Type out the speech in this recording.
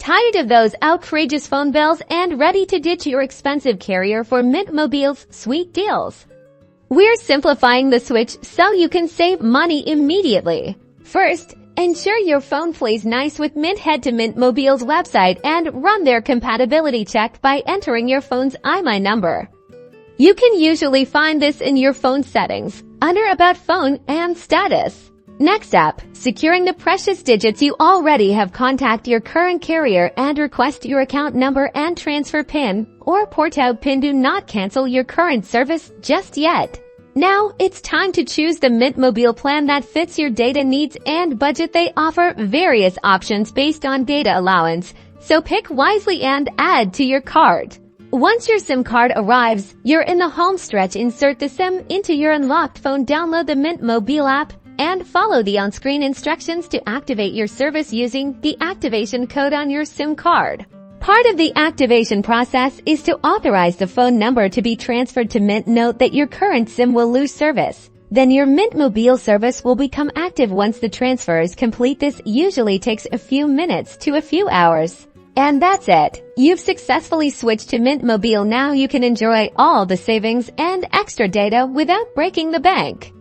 Tired of those outrageous phone bills and ready to ditch your expensive carrier for Mint Mobile's sweet deals? We're simplifying the switch so you can save money immediately. First, ensure your phone plays nice with Mint. Head to Mint Mobile's website and run their compatibility check by entering your phone's IMEI number. You can usually find this in your phone settings, under About Phone and Status. Next up, securing the precious digits you already have. Contact your current carrier and request your account number and transfer PIN or port out PIN. Do not cancel your current service just yet. Now, it's time to choose the Mint Mobile plan that fits your data needs and budget. They offer various options based on data allowance, so pick wisely and add to your cart. Once your SIM card arrives, you're in the home stretch. Insert the SIM into your unlocked phone, download the Mint Mobile app, and follow the on-screen instructions to activate your service using the activation code on your SIM card. Part of the activation process is to authorize the phone number to be transferred to Mint. Note that your current SIM will lose service. Then your Mint Mobile service will become active once the transfer is complete. This usually takes a few minutes to a few hours. And that's it. You've successfully switched to Mint Mobile. Now you can enjoy all the savings and extra data without breaking the bank.